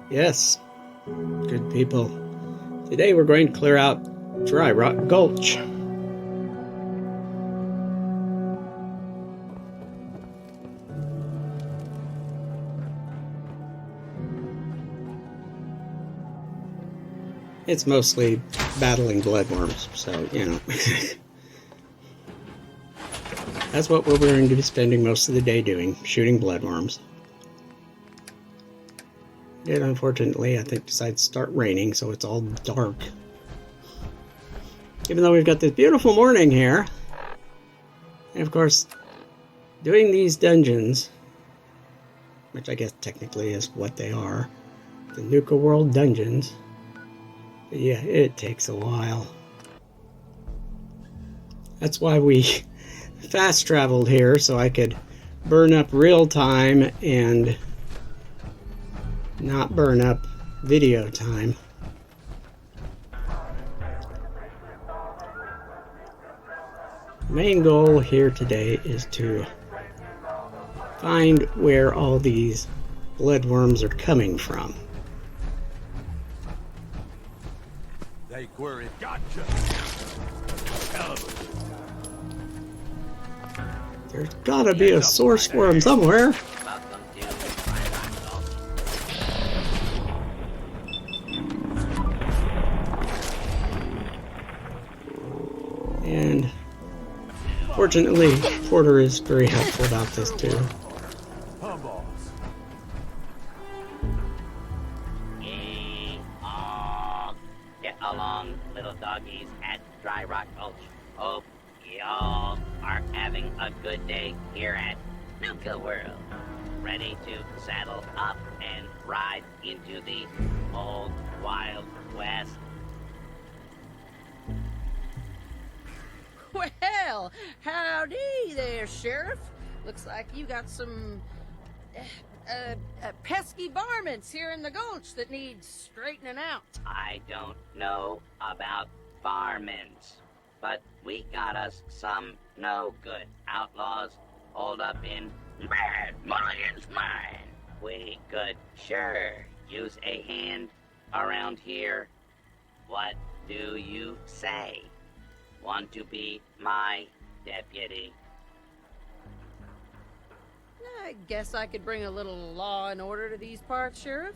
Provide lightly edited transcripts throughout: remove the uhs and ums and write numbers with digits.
Yes, good people. Today we're going to clear out Dry Rock Gulch. It's mostly battling bloodworms, so, you know. That's what we're going to be spending most of the day doing, shooting bloodworms. It unfortunately, I think, decided to start raining, so it's all dark. Even though we've got this beautiful morning here. And of course, doing these dungeons, which I guess technically is what they are, the Nuka World dungeons. But yeah, it takes a while. That's why we fast traveled here, so I could burn up real time and not burn up video time. The main goal here today is to find where all these bloodworms are coming from. They queried, gotcha. There's gotta be a source for them somewhere. And fortunately, Porter is very helpful about this too. Get along, little doggies at Dry Rock Gulch. Hope y'all are having a good day here at Nuka World. Ready to saddle up and ride into the old Wild West. Well, howdy there, Sheriff. Looks like you got some pesky varmints here in the gulch that need straightening out. I don't know about varmints, but we got us some no-good outlaws holed up in Mad Mulligan's mine. We could sure use a hand around here. What do you say? Want to be my deputy? I guess I could bring a little law and order to these parts, Sheriff.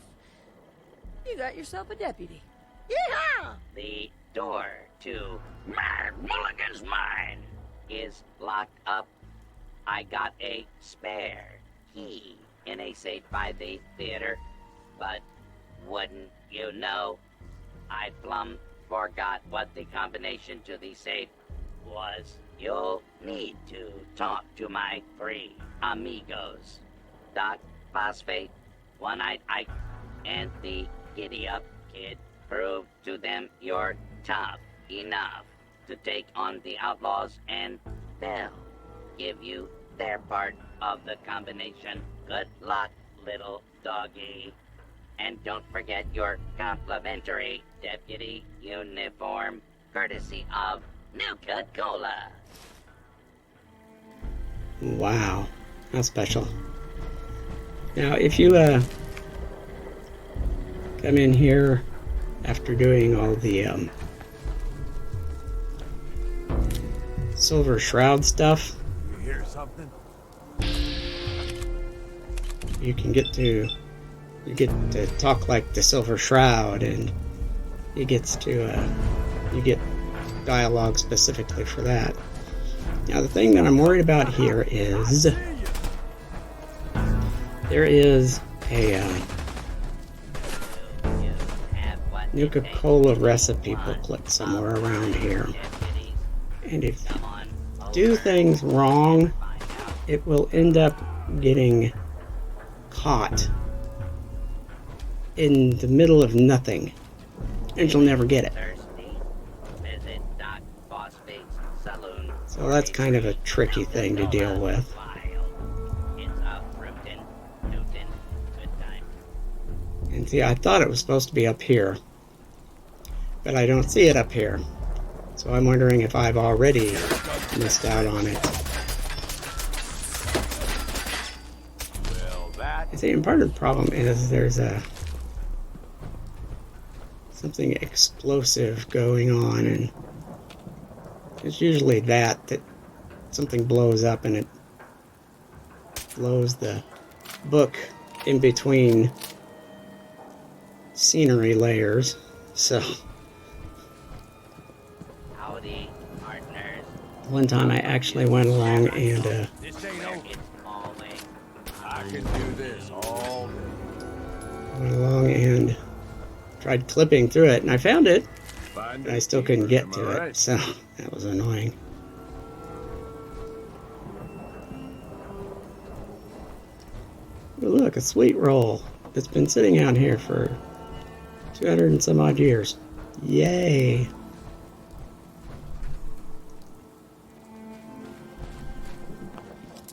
You got yourself a deputy. Yeehaw! The door to Mad Mulligan's mine is locked up. I got a spare key in a safe by the theater, but wouldn't you know, I plumb forgot what the combination to the safe was. You'll need to talk to my three amigos, Doc, Phosphate, One-Eyed Ike, and the Giddy-Up Kid. Prove to them you're tough enough to take on the outlaws, and they'll give you their part of the combination. Good luck, little doggy. And don't forget your complimentary deputy uniform, courtesy of Nuka Cola. Wow, how special. Now, if you come in here after doing all the Silver Shroud stuff, You hear something? you get to talk like the Silver Shroud, and you get dialogue specifically for that. Now, the thing that I'm worried about here is there is a Nuka Cola recipe booklet somewhere around here, and if you do things wrong, it will end up getting caught in the middle of nothing, and you'll never get it. So that's kind of a tricky thing to deal with. And see, I thought it was supposed to be up here, but I don't see it up here. So I'm wondering if I've already missed out on it. Well, that I think part of the problem is there's something explosive going on, and it's usually that something blows up and it blows the book in between scenery layers. So Howdy, partners. one time I actually went along and this ain't Where over. it's falling. I can do this all day. went along and tried clipping through it, and I found it, Find but I a still keeper, couldn't get am I to it. right? So that was annoying. But look, a sweet roll that's been sitting out here for 200 and some odd years. Yay!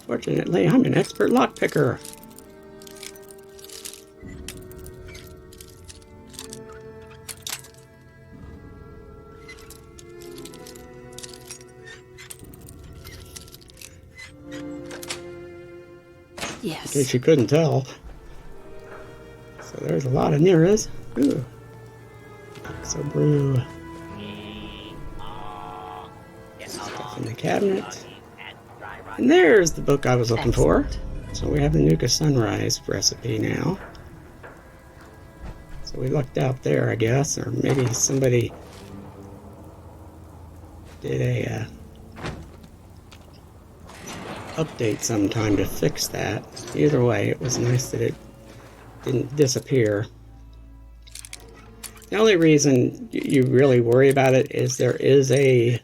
Fortunately, I'm an expert lockpicker. In Yes. case you couldn't tell. So there's a lot of Neras. Ooh. So brew stuff in the cabinet. Dry Rock And there's the book I was looking Excellent. for. So we have the Nuka Sunrise recipe now. So we lucked out there, I guess. Or maybe somebody did a update sometime to fix that. Either way, it was nice that it didn't disappear. The only reason you really worry about it is there is a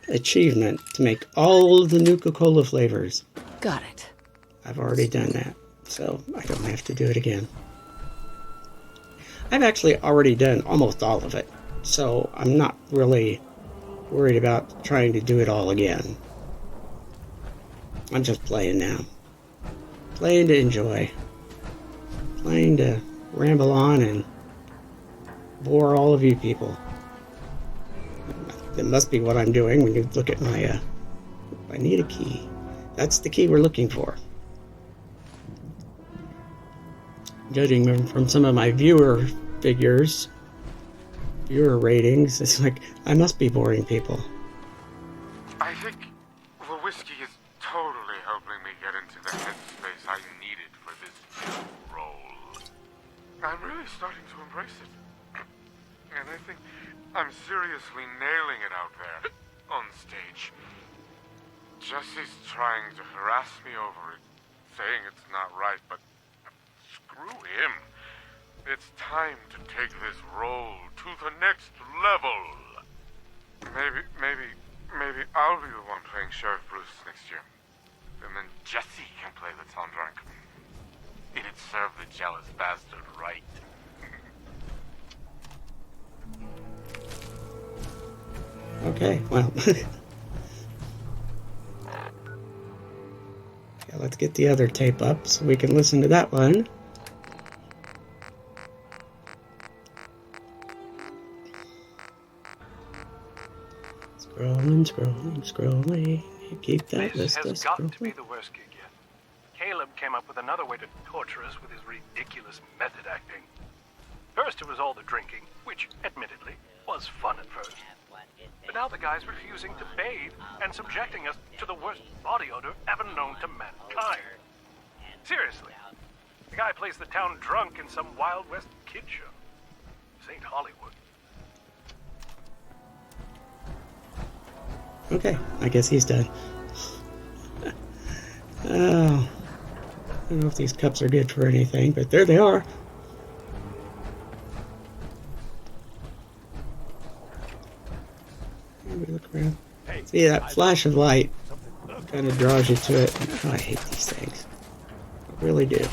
achievement to make all of the Nuka-Cola flavors. Got it. I've already done that, so I don't have to do it again. I've actually already done almost all of it, so I'm not really worried about trying to do it all again. I'm just playing now. Playing to enjoy. Playing to ramble on and bore all of you people. That must be what I'm doing when you look at my, I need a key. That's the key we're looking for. Judging from some of my viewer figures, viewer ratings, it's like, I must be boring people. I think the whiskey is totally helping me get into the headspace I needed for this new role. I'm really starting to embrace it. And I think I'm seriously nailing it out there, on stage. Jesse's trying to harass me over it, saying it's not right, but screw him. It's time to take this role to the next level. Maybe I'll be the one playing Sheriff Bruce next year. And then Jesse can play the town drunk. It'd serve the jealous bastard right. Okay, well. Yeah, let's get the other tape up so we can listen to that one. Scrolling. Keep that This list has of got to be scrolling. the worst gig yet. Caleb came up with another way to torture us with his ridiculous method acting. First it was all the drinking, which, admittedly, was fun at first. But now the guy's refusing to bathe and subjecting us to the worst body odor ever known to mankind. Seriously, the guy plays the town drunk in some Wild West kid show. This ain't Hollywood. Okay, I guess he's done. Oh, I don't know if these cups are good for anything, but there they are. Maybe look around. See, that flash of light kind of draws you to it. Oh, I hate these things. I really do.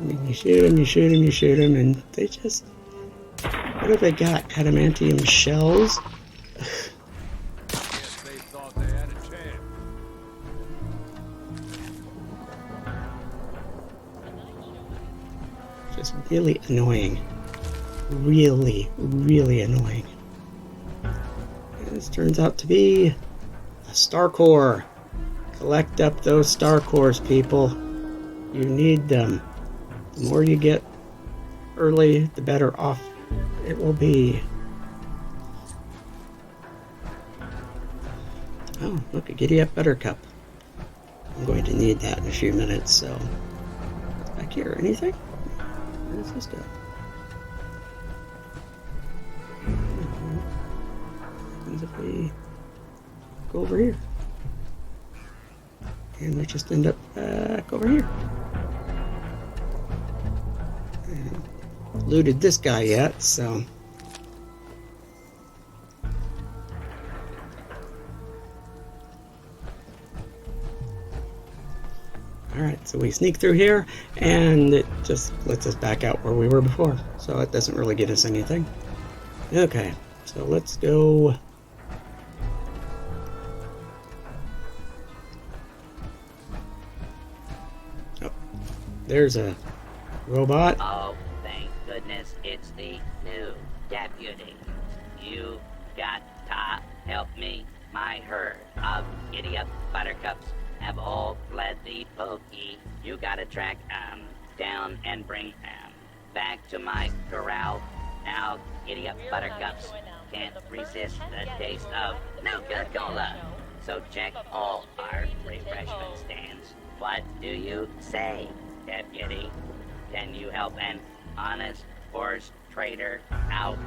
I mean, you shoot them, and they just... What have they got? Adamantium shells? Guess they thought they had a chance. really annoying. Really, really annoying. And this turns out to be a star core. Collect up those star cores, people. You need them. The more you get early, the better off it will be. Oh, look, a giddy up buttercup. I'm going to need that in a few minutes, so... What's back here? Anything? Where does this go? What happens if we go over here? And we just end up back over here. And looted this guy yet, so... Alright, so we sneak through here, and it just lets us back out where we were before. So it doesn't really get us anything. Okay, so let's go... Oh, there's a robot. Oh, thank goodness it's the new deputy. You got to help me. My herd of giddy-up buttercups have all fled the pokey. You gotta track down and bring back to my corral. Now, giddy-up buttercups can't resist the taste of Nuka-Cola. So check all our refreshment stands. What do you say, deputy? Can you help an honest horse trader out?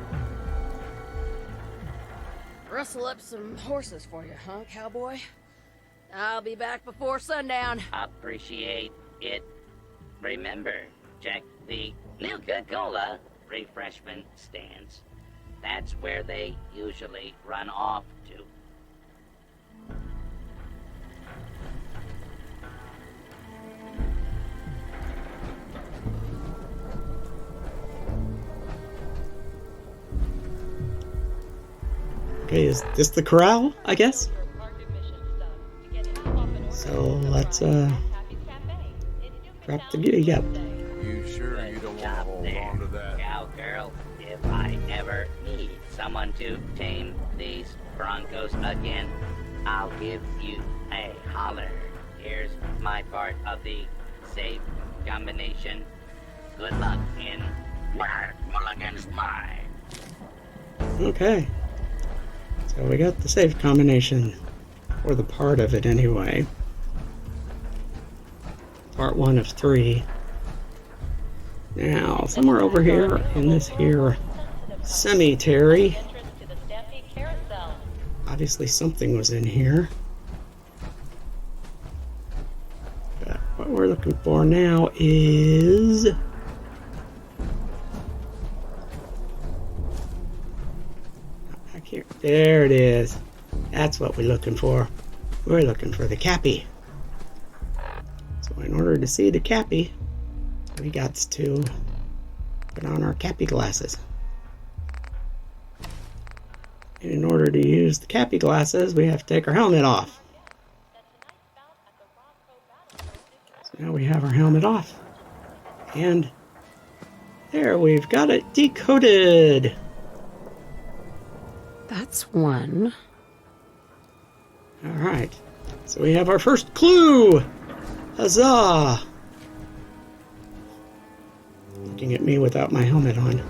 Rustle up some horses for you, huh, cowboy? I'll be back before sundown. Appreciate it. Remember, check the Nuka-Cola refreshment stands. That's where they usually run off to. Okay, is this the corral, I guess? So let's drop the giddy up. You sure you don't want to hold on to that? Cowgirl, if I ever need someone to tame these Broncos again, I'll give you a holler. Here's my part of the safe combination. Good luck in Mulligan's mine. Okay. So we got the safe combination, or the part of it anyway. Part 1 of 3. Now, somewhere over here in this here cemetery, obviously something was in here. But what we're looking for now is... back here. There it is. That's what we're looking for. We're looking for the Cappy. So in order to see the Cappy, we got to put on our Cappy glasses. And in order to use the Cappy glasses, we have to take our helmet off. So now we have our helmet off. And there, we've got it decoded. That's one. Alright, so we have our first clue! Huzzah! Looking at me without my helmet on.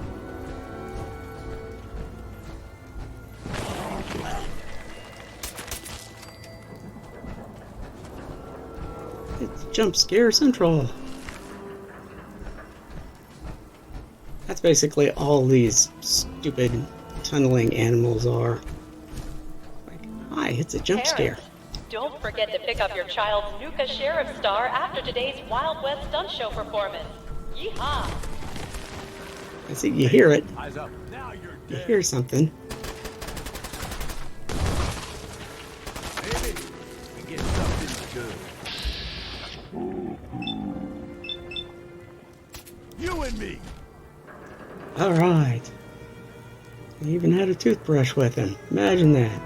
It's Jump Scare Central. That's basically all these stupid tunneling animals are. Like, hi, it's a jump scare. Don't forget to pick up your child's Nuka Sheriff Star after today's Wild West Stunt Show performance. Yeehaw! I see you hear it. Eyes up. Now you're You dead. hear something. Maybe we get something good. You and me. Alright. He even had a toothbrush with him. Imagine that.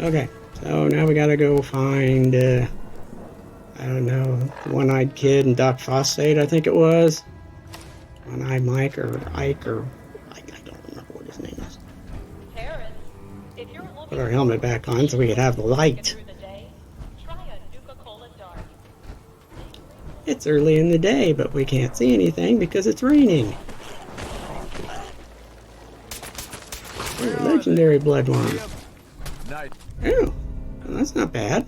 Okay, so now we gotta go find, I I don't know, the one-eyed kid and Doc Phosphate, I think it was. One-eyed Mike or Ike or... I don't remember what his name is. Parents, if you're looking Put our helmet back on so we could have the light. through the day, try a Nuka-Cola Dark. It's early in the day, but we can't see anything because it's raining. Oh, legendary bloodworm. Nice. Oh, well, that's not bad.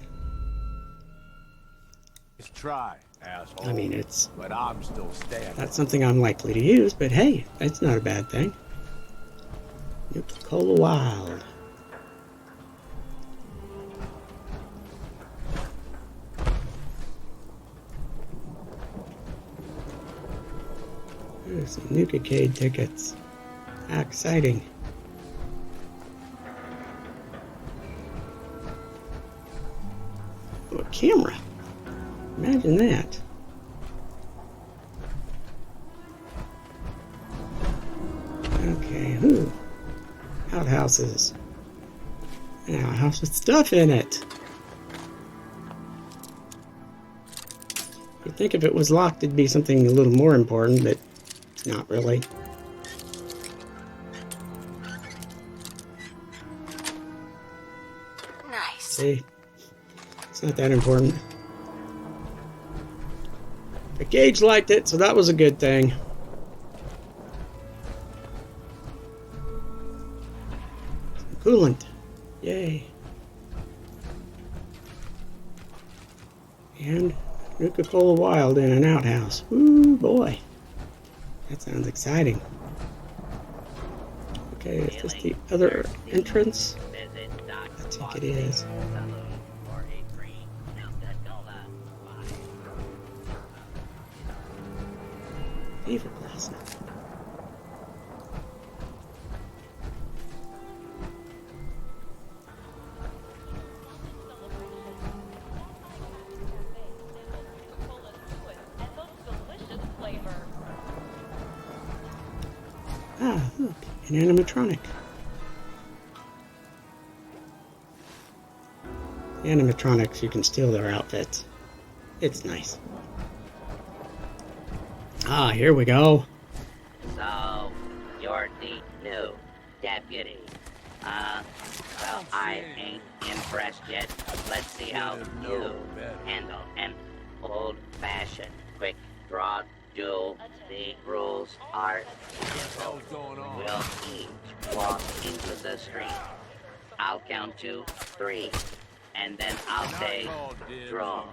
Let's try, asshole. I mean, it's... But I'm still standing. That's something I'm likely to use, but hey, that's not a bad thing. Nuka-Cola Wild. There's some Nuka-Cade tickets. How exciting. Oh, a camera. Imagine that. Okay, ooh. Outhouses. An outhouse with stuff in it. You'd think if it was locked it'd be something a little more important, but it's not really. Nice. See? It's not that important. But Gage liked it, so that was a good thing. Some coolant. Yay. And Nuka-Cola Wild in an outhouse. Ooh, boy. That sounds exciting. Okay, is this the other entrance? I think it is. Beaver Blossom. Ah, look, an animatronic. The animatronics, you can steal their outfits. It's nice. Ah, here we go. So, you're the new deputy. Well, I ain't impressed yet. Let's see how you handle an old-fashioned quick draw duel. The rules are simple. We'll each walk into the street. I'll count to 3, and then I'll say draw.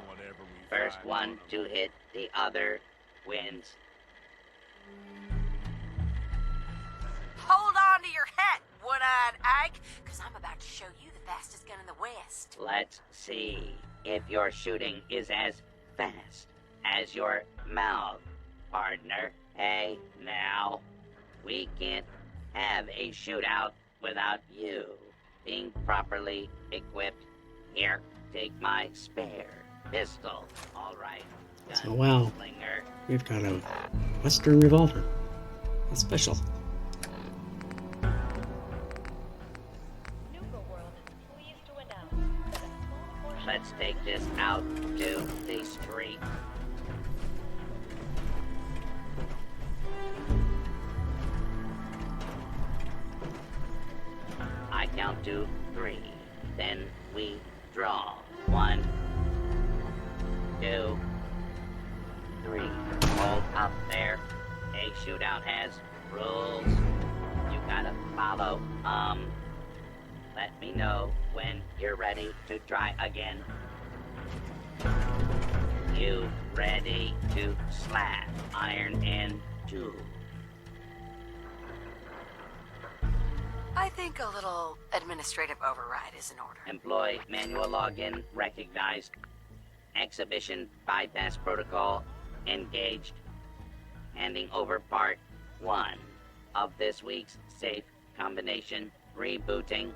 First one to hit the other wins. Hold on to your hat, one-eyed Ike, because I'm about to show you the fastest gun in the West. Let's see if your shooting is as fast as your mouth, partner. Hey, now, we can't have a shootout without you being properly equipped. Here, take my spare pistol. All right. Oh, wow. Gunslinger. We've got a Western revolver. A special. Let's take this out to the street. I count to 3. Then we draw. 1, 2, 3. Hold up there. A shootout has rules. You gotta follow. Let me know when you're ready to try again. You ready to slap iron in 2? I think a little administrative override is in order. Employ manual login recognized. Exhibition bypass protocol engaged. Handing over part 1 of this week's safe combination. Rebooting.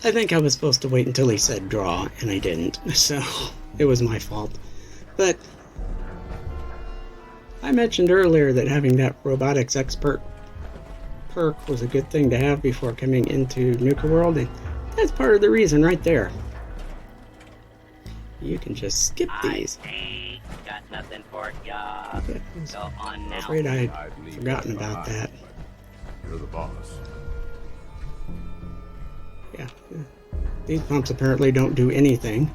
I think I was supposed to wait until he said draw, and I didn't, so it was my fault. But I mentioned earlier that having that robotics expert perk was a good thing to have before coming into Nuka World, and that's part of the reason right there. You can just skip these. I ain't got nothing for ya. Okay. Go on now. I'm afraid I'd forgotten about that. You're the boss. Yeah. These pumps apparently don't do anything.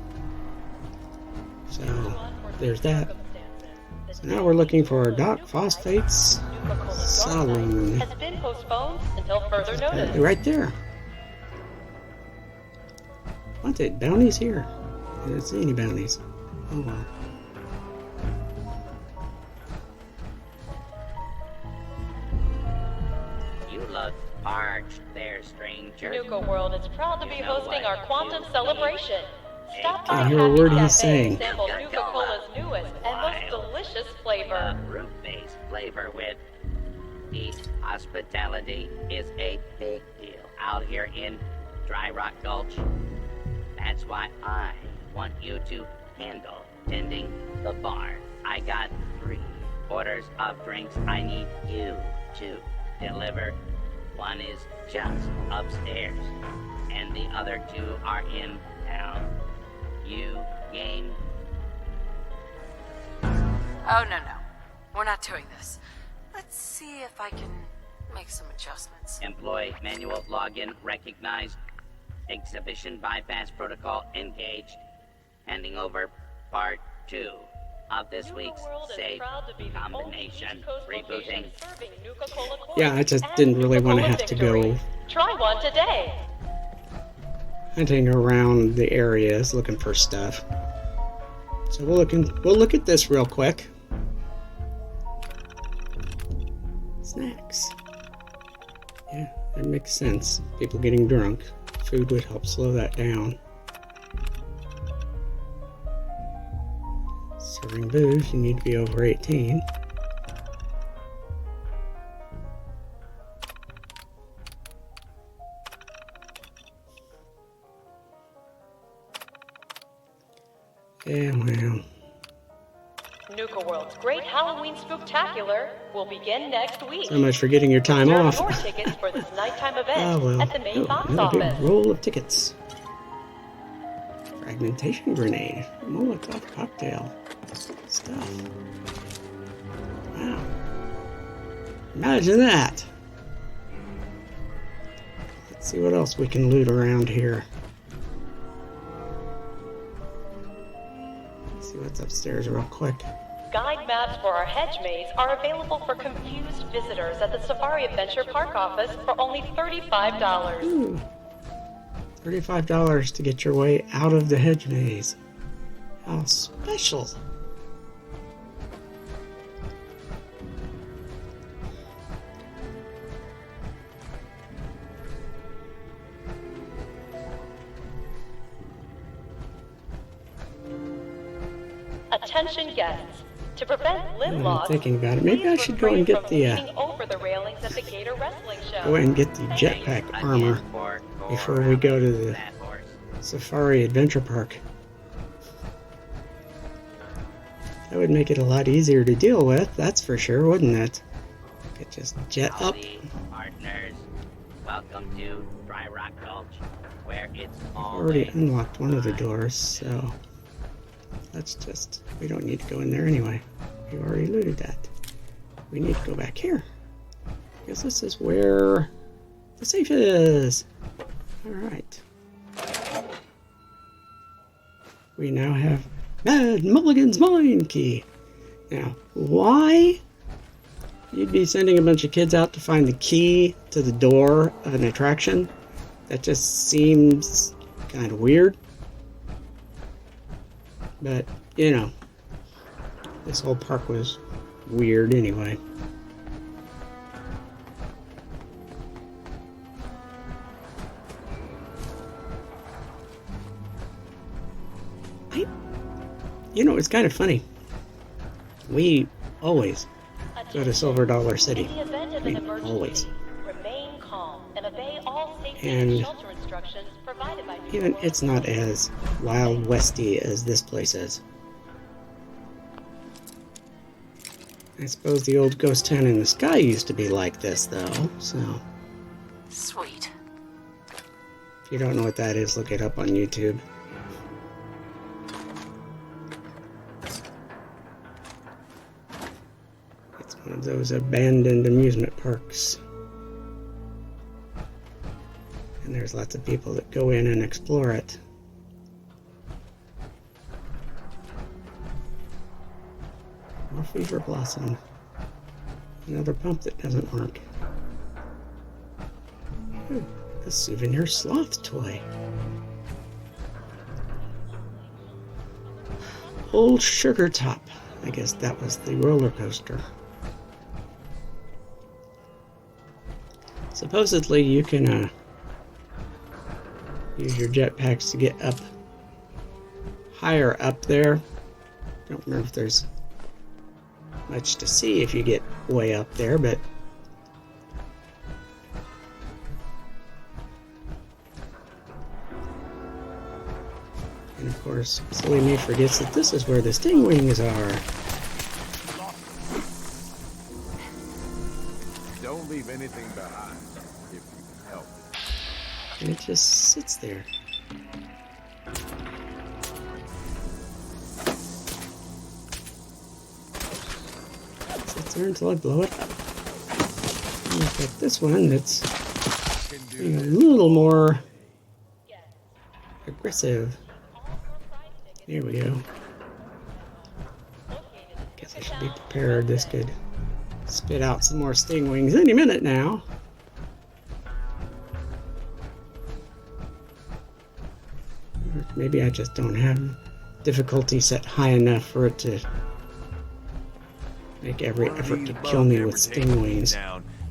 So, there's that. So now we're looking for Doc Phosphate's Saloon. Has been postponed until further Apparently notice. right there. Wanted bounties here. I didn't see any bounties. Oh well. You look parched there, stranger. Nuka World is proud to be hosting our Quantum Celebration. Stop by Can't hear a Happy word he's Cafe saying. and sample Nuka Cola's newest and most delicious flavor. Fruit-based flavor with the hospitality is a big deal out here in Dry Rock Gulch. That's why I want you to handle tending the bar. I got 3 orders of drinks I need you to deliver. One is just upstairs, and the other 2 are in town. You game? Oh, no. We're not doing this. Let's see if I can make some adjustments. Employee manual login recognized. Exhibition bypass protocol engaged. Handing over part 2 of this week's Nuka World is safe proud to be the only combination. East Coast Rebooting. location serving Nuka Cola Corn Yeah, I just and didn't really Nuka want to Cola have to go Victory. Try one today. hunting around the areas looking for stuff. So we'll look at this real quick. Snacks. Yeah, that makes sense. People getting drunk. Food would help slow that down. Serving booze, you need to be over 18. Yeah, well. Nuka World's Great Halloween Spooktacular will begin next week. So much for getting your time Reserve off. your tickets for this nighttime event Oh well. at the main box Another office. big roll of tickets. Fragmentation grenade. Molotov cocktail. Stuff. Wow. Imagine that. Let's see what else we can loot around here. Let's see what's upstairs real quick. Guide maps for our hedge maze are available for confused visitors at the Safari Adventure Park office for only $35. Ooh. $35 to get your way out of the hedge maze. How special. Attention guests. To prevent limb I'm loss, thinking about it. Maybe please I should go and refrain get from the leaning over the railings at the Gator Wrestling Show. go ahead and get the jetpack armor before we go to the Safari Adventure Park. That would make it a lot easier to deal with, that's for sure, wouldn't it? Could just jet up. Howdy, partners. Welcome to Dry Rock Gulch, where it's all Already unlocked one of the doors, so we don't need to go in there anyway. We already looted that. We need to go back here. Guess this is where the safe is. Alright. We now have Mad Mulligan's Mine Key. Now, why you'd be sending a bunch of kids out to find the key to the door of an attraction? That just seems kind of weird. But, you know, this whole park was weird anyway. You know, it's kind of funny. We always go to Silver Dollar City. In the event of I mean, an emergency, always. remain calm and obey all safety And and shelter instructions provided by Nuka Even World. it's not as Wild Westy as this place is. I suppose the old ghost town in the sky used to be like this, though, so Sweet. if you don't know what that is, look it up on YouTube. of those abandoned amusement parks. And there's lots of people that go in and explore it. More fever blossom. Another pump that doesn't work. Ooh, a souvenir sloth toy. Old Sugar Top. I guess that was the roller coaster. Supposedly you can use your jetpacks to get up higher up there. Don't remember if there's much to see if you get way up there, but and of course, silly me forgets that this is where the stingwings are. Don't leave anything behind if you can help it. And it just sits there. Sits there until I blow it up. And I've got this one that's being a little more aggressive. There we go. Guess I should be prepared. This could spit out some more stingwings any minute now. Or maybe I just don't have difficulty set high enough for it to make every effort to kill me with stingwings.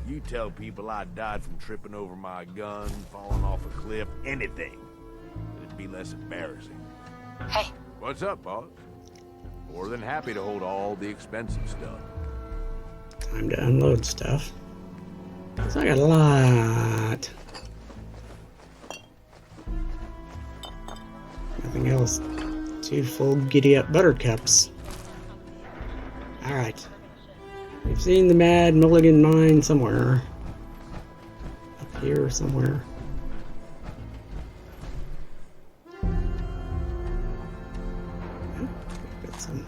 You tell people I died from tripping over my gun, falling off a cliff, anything. It'd be less embarrassing. Hey. What's up, boss? More than happy to hold all the expensive stuff. Time to unload stuff. 'Cause I got a lot. Nothing else. 2 full giddy-up buttercups. Alright. We've seen the Mad Mulligan mine somewhere. Up here somewhere. Got some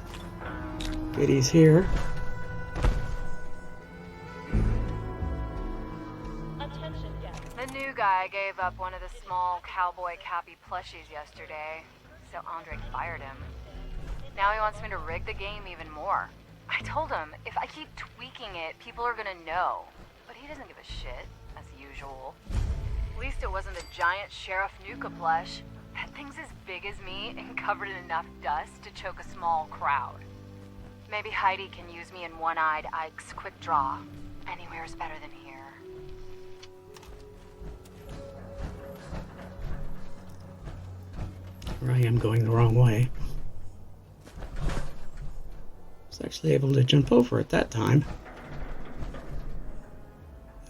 goodies here. The new guy gave up one of the small cowboy cappy plushies yesterday, so Andre fired him. Now he wants me to rig the game even more. I told him, if I keep tweaking it, people are gonna know. But he doesn't give a shit, as usual. At least it wasn't a giant Sheriff Nuka plush. That thing's as big as me and covered in enough dust to choke a small crowd. Maybe Heidi can use me in One-Eyed Ike's quick draw. Anywhere's better than here. Here I am going the wrong way. I was actually able to jump over it that time.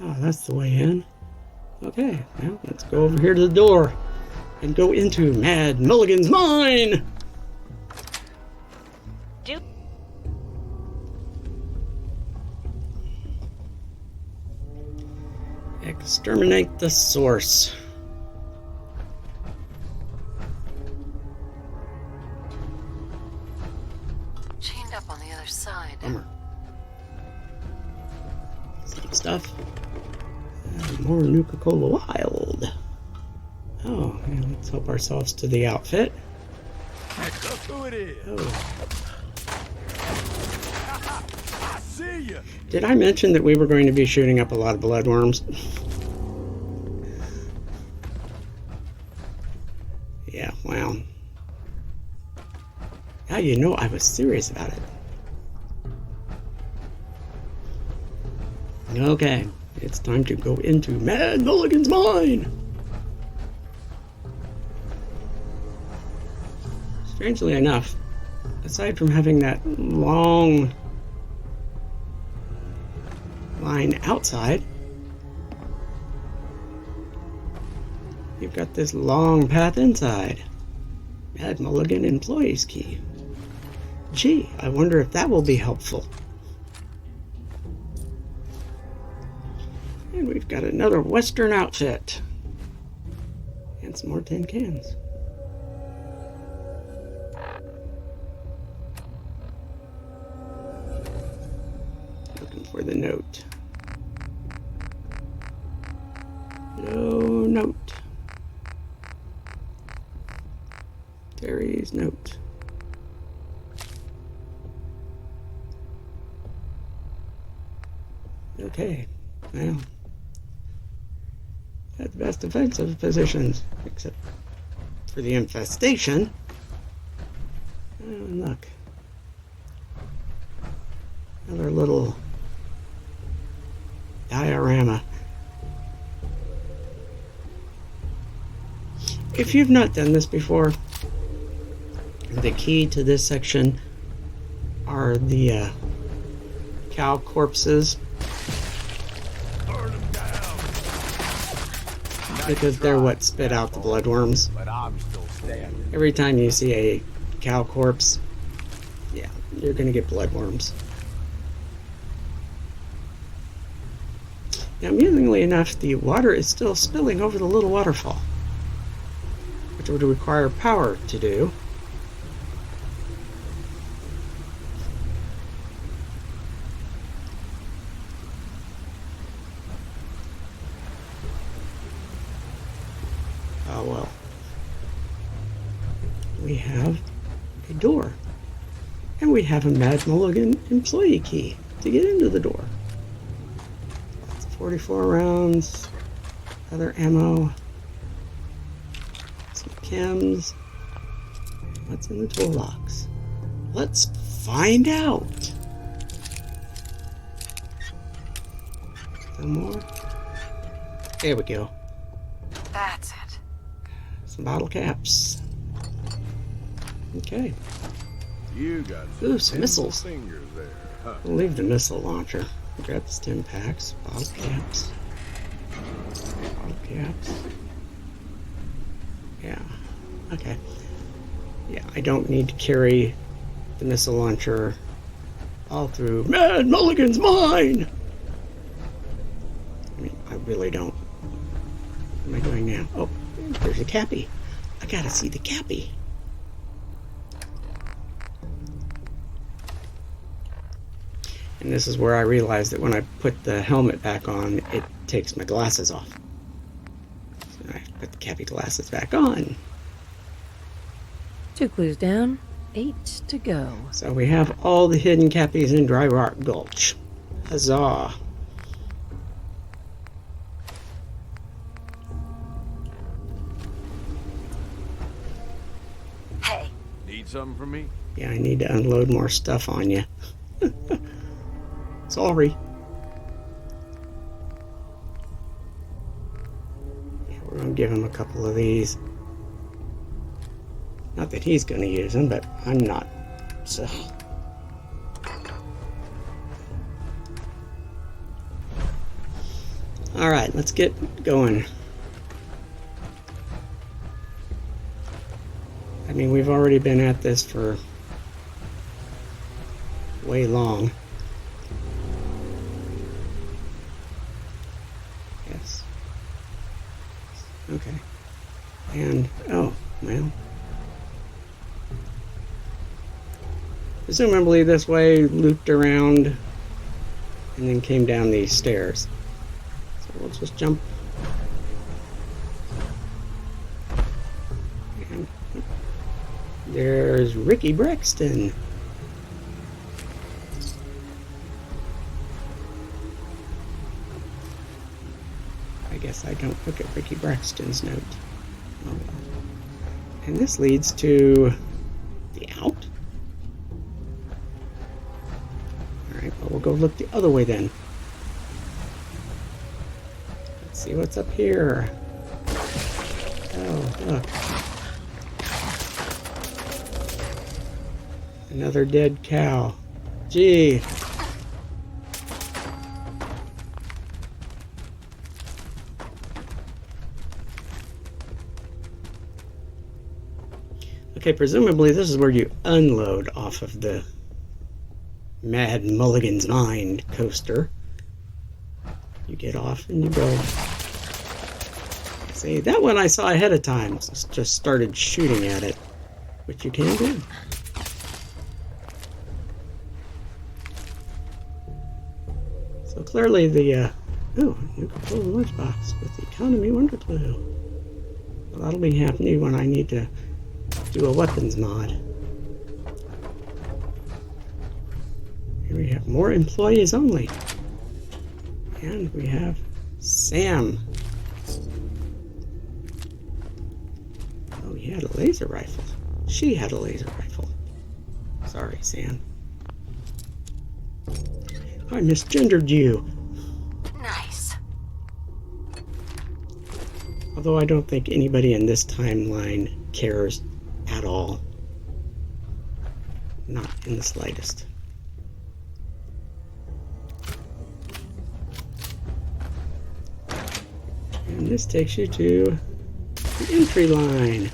Oh, that's the way in. Okay, well, let's go over here to the door and go into Mad Mulligan's mine! Exterminate the source. Chained up on the other side. Bummer. Same stuff. More Nuka-Cola Wild. Oh, yeah, let's help ourselves to the outfit. Look who it is. Oh. I see you. Did I mention that we were going to be shooting up a lot of bloodworms? Yeah, wow. Now you know I was serious about it. Okay, it's time to go into Mad Mulligan's mine! Strangely enough, aside from having that long line outside, you've got this long path inside. Mad Mulligan Employees Key. Gee, I wonder if that will be helpful. And we've got another Western outfit. And some more tin cans. Looking for the note. No note. Terry's note. Okay, well, at the best defensive positions, except for the infestation. Oh, and look. Another little diorama. If you've not done this before, the key to this section are the cow corpses. Because they're what spit out the bloodworms. But I'm still standing. Every time you see a cow corpse, yeah, you're gonna get bloodworms. Now, amusingly enough, the water is still spilling over the little waterfall, which would require power to do. Oh well. We have a door. And we have a Mad Mulligan employee key to get into the door. That's 44 rounds, other ammo, some chems. What's in the toolbox? Let's find out. Some more. There we go. That's it. Some bottle caps. Okay. You got Ooh, some missiles. fingers there, huh? We'll leave the missile launcher. Grab the stim packs, bottle caps. Bottle caps. Yeah. Okay. Yeah, I don't need to carry the missile launcher all through Mad Mulligan's mine! I mean, I really don't. What am I doing now? Oh, there's a cappy. I gotta see the cappy. And this is where I realized that when I put the helmet back on, it takes my glasses off. So I have to put the cappy glasses back on. 2 clues down, 8 to go. So we have all the hidden cappies in Dry Rock Gulch. Huzzah! Hey, Need something from me? Yeah, I need to unload more stuff on you. Sorry. Yeah, we're going to give him a couple of these. Not that he's going to use them, but I'm not. So. Alright, let's get going. I mean, we've already been at this for way long. Yes. Okay. And, oh, well. Presumably this way looped around and then came down these stairs. So we'll just jump. And there's Ricky Braxton. I guess I don't look at Ricky Braxton's note. Oh well. And this leads to the out. Alright, well, we'll go look the other way then. Let's see what's up here. Oh, look. Another dead cow. Gee. Okay, presumably this is where you unload off of the Mad Mulligan's Mine coaster. You get off and you go. See, that one I saw ahead of time. Just started shooting at it, which you can do. clearly the, new control lunchbox with the economy wonder clue. Well, that'll be happening when I need to do a weapons mod. Here we have more employees only. And we have Sam. Oh, he had a laser rifle. She had a laser rifle. Sorry, Sam. I misgendered you. Nice. Although I don't think anybody in this timeline cares at all. Not in the slightest. And this takes you to the entry line.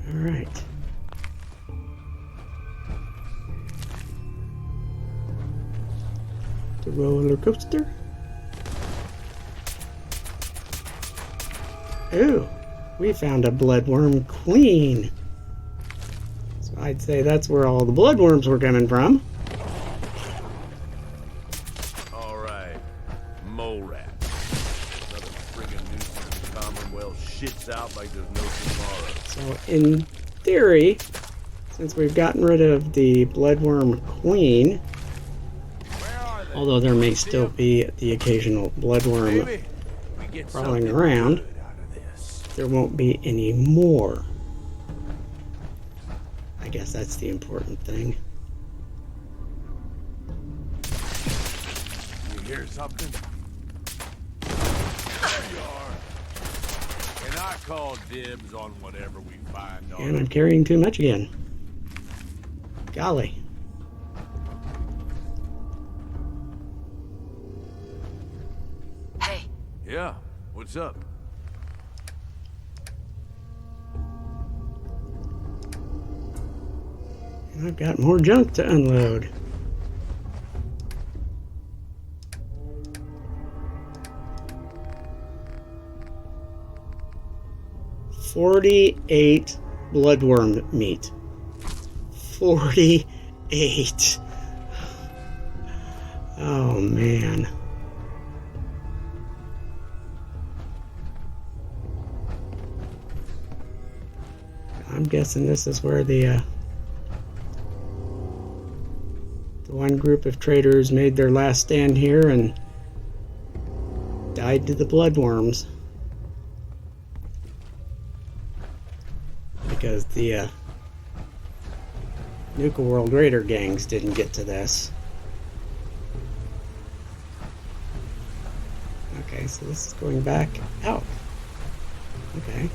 Alright. The roller coaster. Ooh, we found a bloodworm queen. So I'd say that's where all the bloodworms were coming from. Alright, mole rat. Another friggin' nuisance the Commonwealth shits out like there's no tomorrow. So in theory, since we've gotten rid of the bloodworm queen, although there may still be the occasional bloodworm crawling around, there won't be any more. I guess that's the important thing. You hear something? There you are. And I call dibs on whatever we find on. And I'm carrying too much again. Golly. Hey, Yeah, what's up? And I've got more junk to unload. $48 bloodworm meat. 48. Oh man. I'm guessing this is where the one group of traders made their last stand here and died to the bloodworms. Because the Nuka World Raider gangs didn't get to this. Okay, so this is going back out. Okay,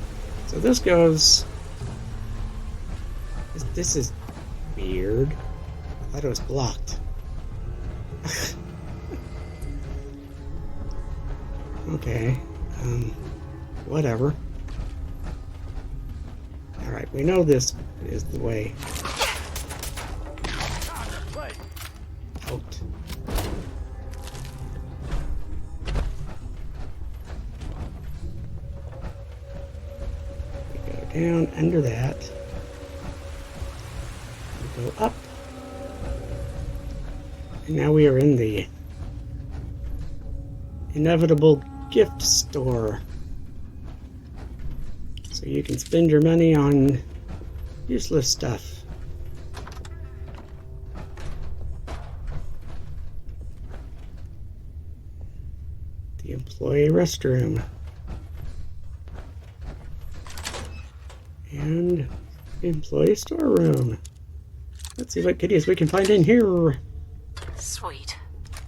so this goes... This is weird. I thought it was blocked. Okay, whatever. Alright, we know this is the way out. We go down under that. We go up. And now we are in the inevitable gift store. So you can spend your money on useless stuff. The employee restroom. And the employee storeroom. Let's see what goodies we can find in here. sweet.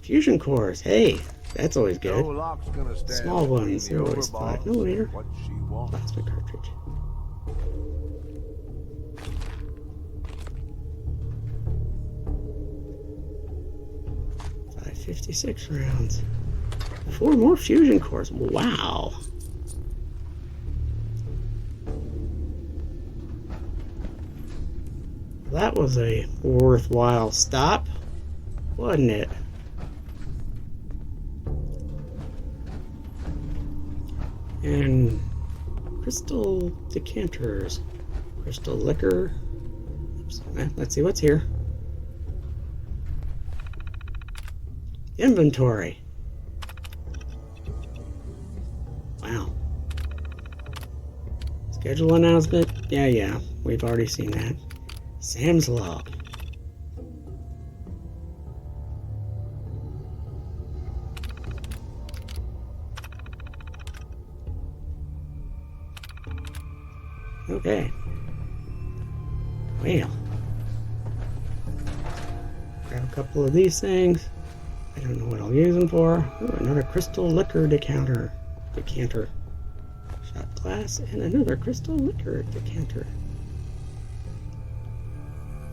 Fusion cores. Hey, that's always good. No lock's gonna stand Small ones. They're over, always boss. 5mm. What she wants. Plasma cartridge. .556 rounds. 4 more fusion cores. Wow. That was a worthwhile stop, wasn't it? And crystal decanters. Crystal liquor. Oops. Let's see what's here. Inventory. Wow. Schedule announcement. Yeah. We've already seen that. Sam's log. Okay. Well. Grab a couple of these things. I don't know what I'll use them for. Ooh, another crystal liquor decanter. Shot glass and another crystal liquor decanter.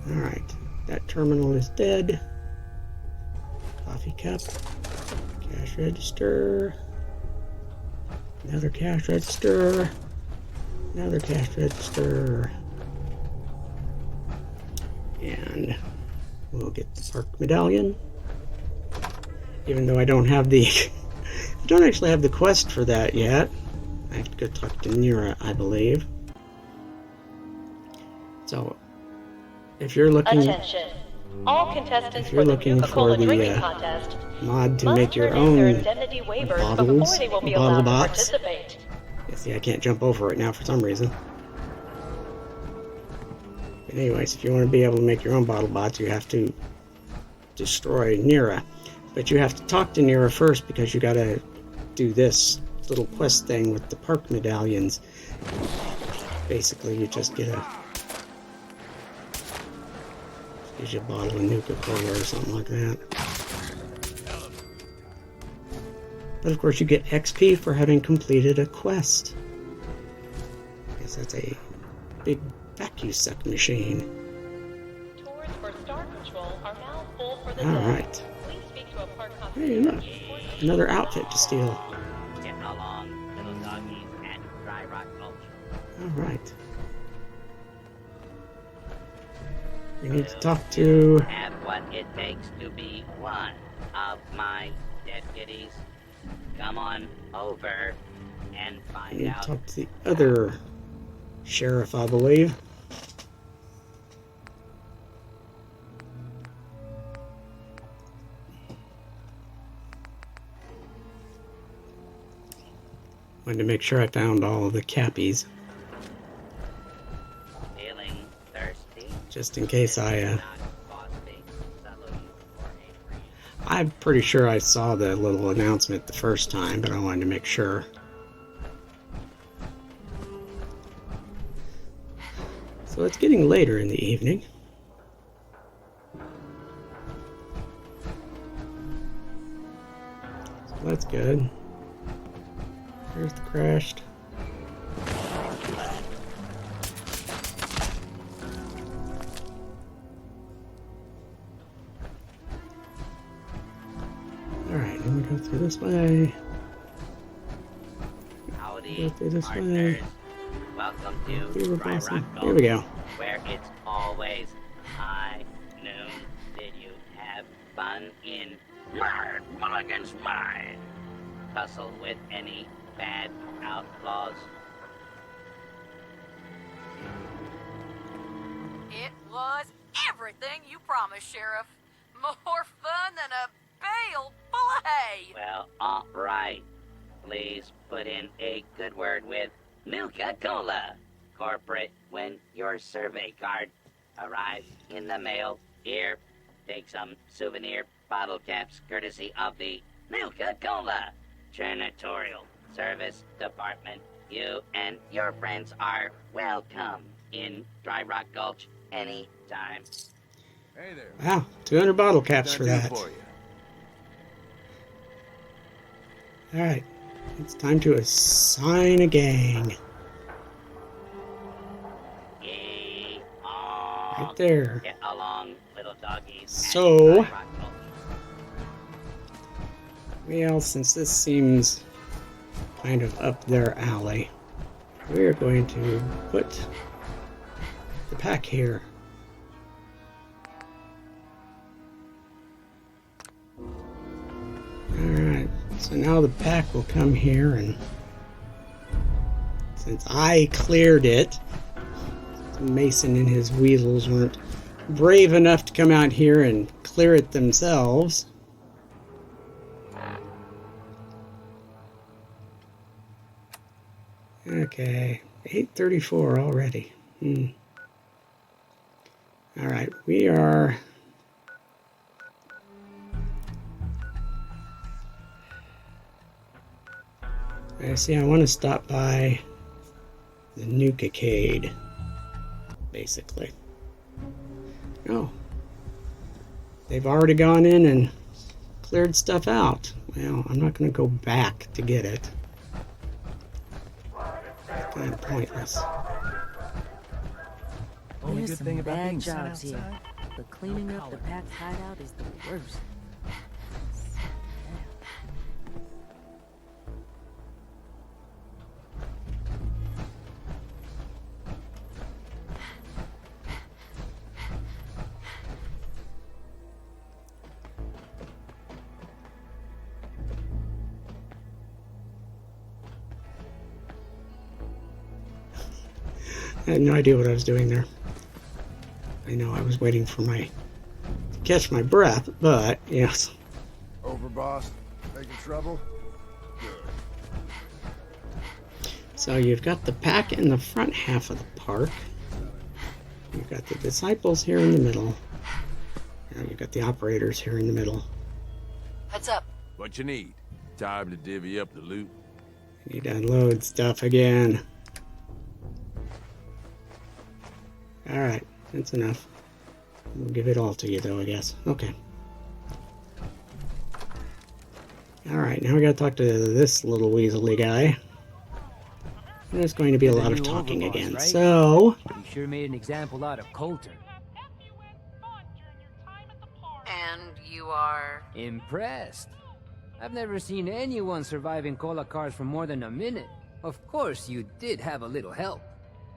Alright. That terminal is dead. Coffee cup. Cash register. Another cash register. Another cash register. And we'll get the park medallion. Even though I don't have the I don't actually have the quest for that yet. I have to go talk to Nira, I believe. So if you're looking Attention. All contestants if you're for the looking Coca-Cola for the drinking contest mod to must make your turn in their own indemnity waivers bottles, before they will be bottle allowed to box. participate. Yeah, see, I can't jump over it now for some reason. But anyways, if you want to be able to make your own bottle bots, you have to destroy Nira. But you have to talk to Nira first because you gotta do this little quest thing with the park medallions. Basically, you just get gives you a bottle of Nuka-Cola or something like that. But of course, you get XP for having completed a quest. I guess that's a big vacuum suck machine. Tours for Star Patrol are now full for the day. Alright. Please speak to a park Hey, look. Another outfit to steal. Getting along, little doggies, at Dry Rock Gulch. Alright. We need to talk to... Have what it takes to be one of my deputies. Come on over and We find need to out. talk to the other sheriff, I believe. Wanted to make sure I found all of the cappies, Feeling thirsty? just in case I, Not costly. Salute for a free. I'm pretty sure I saw the little announcement the first time, but I wanted to make sure. So it's getting later in the evening. So that's good. There's the crashed. Alright, then we go through this way. Howdy, Go through this partners. way. Welcome We to were Dry passing. Rock Here we Gulch, go. where it's always high noon. Did you have fun in Mulligan's mine? Tussle with any bad outlaws? It was everything you promised, Sheriff. More fun than a bale full of hay. Well, all right. Please put in a good word with Nuka-Cola Corporate when your survey card arrives in the mail. Here, take some souvenir bottle caps courtesy of the Nuka-Cola Janitorial Service Department. You and your friends are welcome in Dry Rock Gulch anytime. Hey there. Wow, 200 bottle caps What can I for do that. for you? Alright, it's time to assign a gang. Yee, Right there. Get along, little doggies. So- Dry Rock Gulch. Well, since this seems kind of up their alley, we're going to put the pack here. Alright, so now the pack will come here and Since I cleared it, Mason and his weasels weren't brave enough to come out here and clear it themselves. Okay, 8:34 already. Alright, we are... I see, I want to stop by the Nuka-cade, basically. Oh. They've already gone in and cleared stuff out. Well, I'm not going to go back to get it. It's kind of pointless. There's some bad jobs here, but cleaning up the pack's hideout is the worst. I had no idea what I was doing there. I know I was waiting for to catch my breath, but yes. Over, boss. Making trouble? Good. So you've got the pack in the front half of the park. You've got the disciples here in the middle. And you've got the operators here in the middle. Heads up. What you need? Time to divvy up the loot? You need to unload stuff again. Alright, that's enough. We'll give it all to you though, I guess. Okay. Alright, now we gotta talk to this little weaselly guy. And there's going to be a lot of talking again, right? so... You sure made an example out of Coulter. And you are? Impressed. I've never seen anyone surviving cola cars for more than a minute. Of course, you did have a little help.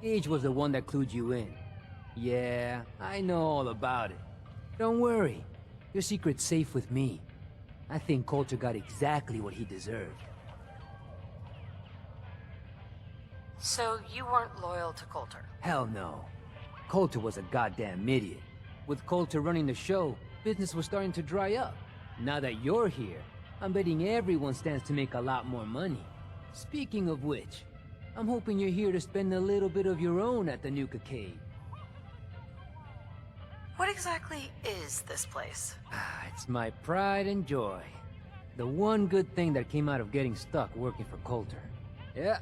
Gage was the one that clued you in. Yeah, I know all about it. Don't worry. Your secret's safe with me. I think Coulter got exactly what he deserved. So you weren't loyal to Coulter? Hell no. Coulter was a goddamn idiot. With Coulter running the show, business was starting to dry up. Now that you're here, I'm betting everyone stands to make a lot more money. Speaking of which, I'm hoping you're here to spend a little bit of your own at the Nuka-cade. What exactly is this place? It's my pride and joy. The one good thing that came out of getting stuck working for Coulter. Yeah,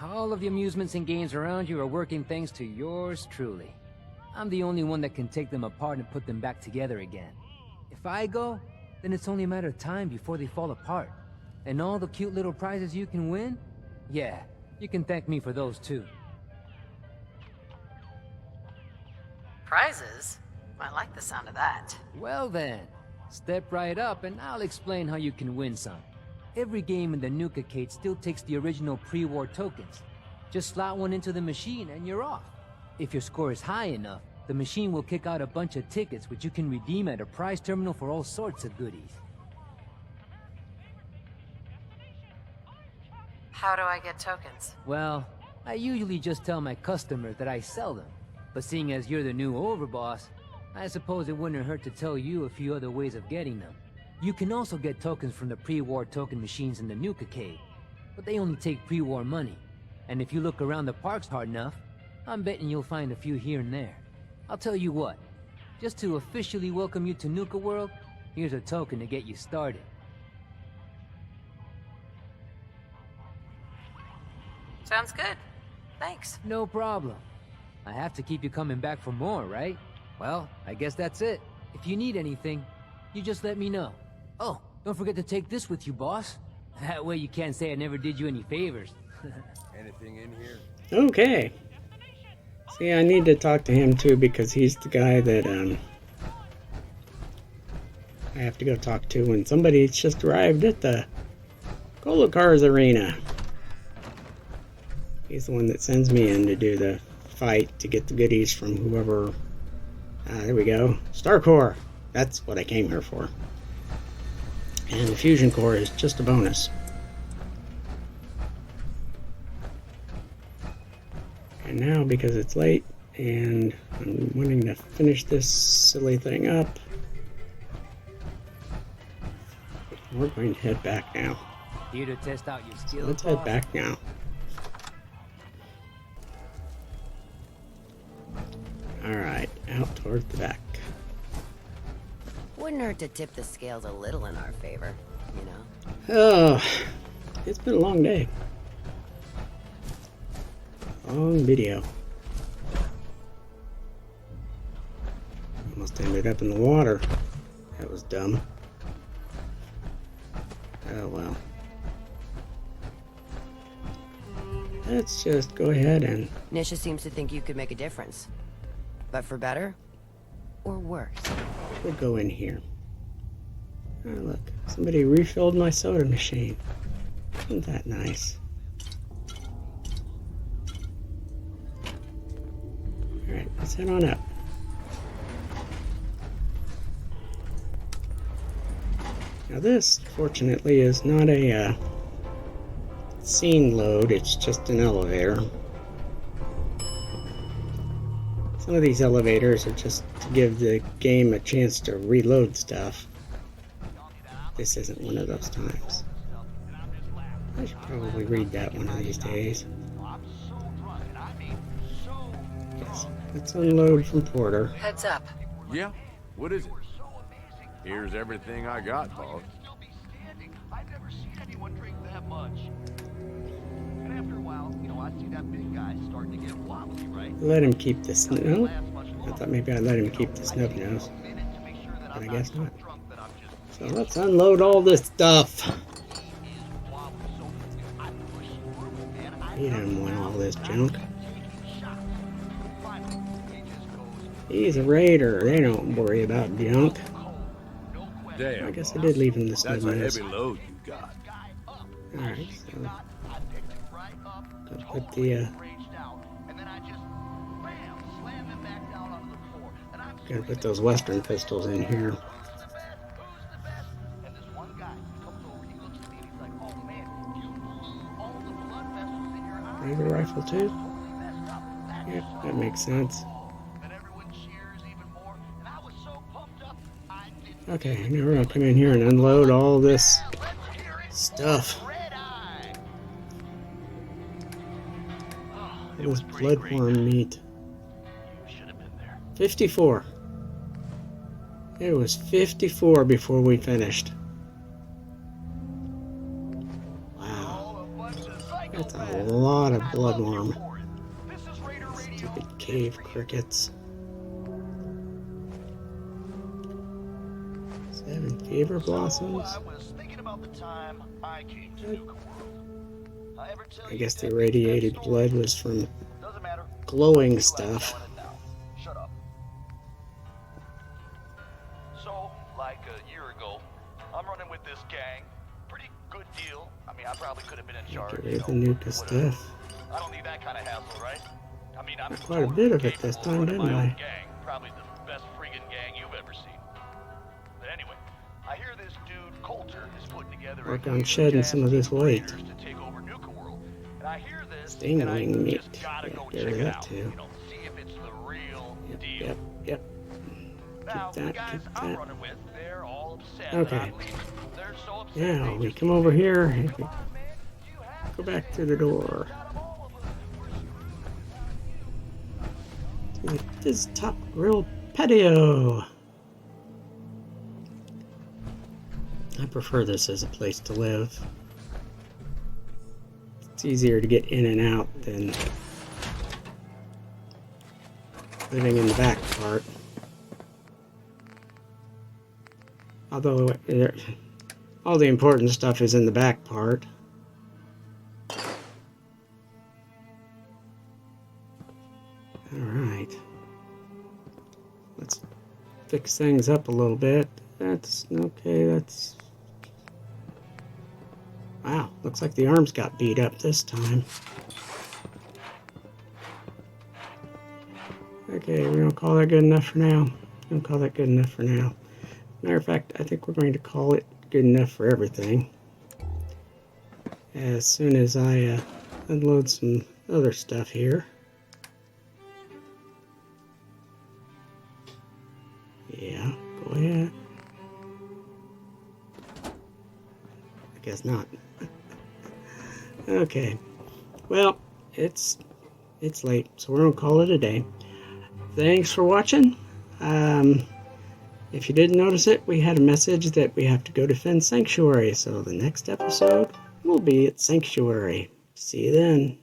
all of the amusements and games around you are working thanks to yours truly. I'm the only one that can take them apart and put them back together again. If I go, then it's only a matter of time before they fall apart. And all the cute little prizes you can win? Yeah, you can thank me for those too. Prizes? I like the sound of that. Well then, step right up and I'll explain how you can win some. Every game in the Nuka-cade still takes the original pre-war tokens. Just slot one into the machine and you're off. If your score is high enough, the machine will kick out a bunch of tickets which you can redeem at a prize terminal for all sorts of goodies. How do I get tokens? Well, I usually just tell my customers that I sell them. But seeing as you're the new overboss, I suppose it wouldn't hurt to tell you a few other ways of getting them. You can also get tokens from the pre-war token machines in the Nuka-cade, but they only take pre-war money. And if you look around the parks hard enough, I'm betting you'll find a few here and there. I'll tell you what, just to officially welcome you to Nuka World, here's a token to get you started. Sounds good. Thanks. No problem. I have to keep you coming back for more, right? Well, I guess that's it. If you need anything, you just let me know. Oh, don't forget to take this with you, boss. That way you can't say I never did you any favors. Anything in here? Okay. See, I need to talk to him too because he's the guy that I have to go talk to when somebody's just arrived at the Cola Cars arena. He's the one that sends me in to do the fight to get the goodies from whoever. There we go. Star Core. That's what I came here for. And the Fusion Core is just a bonus. And now, because it's late and I'm wanting to finish this silly thing up, we're going to head back now. Here to test out your So skills, let's head boss? back now. Alright, out toward the back. Wouldn't hurt to tip the scales a little in our favor, you know? Oh, it's been a long day. Long video. Almost ended up in the water. That was dumb. Oh well. Let's just go ahead and... Nisha seems to think you could make a difference. But for better? Or worse? We'll go in here. Oh look, somebody refilled my soda machine. Isn't that nice? Alright, let's head on up. Now this, fortunately, is not a scene load, it's just an elevator. Some of these elevators are just to give the game a chance to reload stuff. This isn't one of those times. I should probably read that one of these days. Yes, let's unload from Porter. Heads up. Yeah? What is it? Here's everything I got, boss. I've never seen anyone drink that much. And after a while, I see that big guy starting to get wobbly, right? Let him keep the snow. I thought maybe I'd let him keep the snub nose. But I guess not. So let's unload all this stuff. He doesn't want all this junk. He's a raider. They don't worry about junk. Damn, I guess I did leave him the snub that's a nose. heavy load you got. Alright, so... I'll put the, Gotta put those Western pistols in here. Maybe a rifle too? Yeah, that makes sense. Okay, now we're gonna come in here and unload all this stuff. It was bloodworm meat. 54. It was 54 before we finished. Wow. That's a lot of bloodworm. Stupid cave crickets. 7 fever blossoms. I guess the irradiated blood was from glowing stuff. Shut up. So, like a year ago, I'm running with this gang. Pretty good deal. I mean, I probably could have been in charge. Get rid of the Nuka stuff. I don't need that kind of hassle, right? I mean, I'm Quite a bit of it this time, didn't I? gang. Probably the best friggin' gang you've ever seen. But anyway, I hear this dude Coulter is putting together Work on shedding some of this weight. to take over Nuka World. And I hear this, Stinging meat. gotta Yeah, go get check rid of it that out. too. See if it's the real deal. Yep. Now, Keep the that, guys keep I'm that. running with, they're all upset. Okay. that I'm leaving. They're so upset Now they we just come over here and we go back through the door. To this top grill patio. I prefer this as a place to live. It's easier to get in and out than living in the back part. Although all the important stuff is in the back part. Alright. Let's fix things up a little bit. That's okay, that's... Wow, looks like the arms got beat up this time. Okay, we don't call that good enough for now. Don't call that good enough for now. Matter of fact, I think we're going to call it good enough for everything. As soon as I unload some other stuff here. Yeah, go ahead. I guess not. Okay. Well, it's late, so we're gonna call it a day. Thanks for watching. If you didn't notice it, we had a message that we have to go defend Sanctuary, so the next episode will be at Sanctuary. See you then.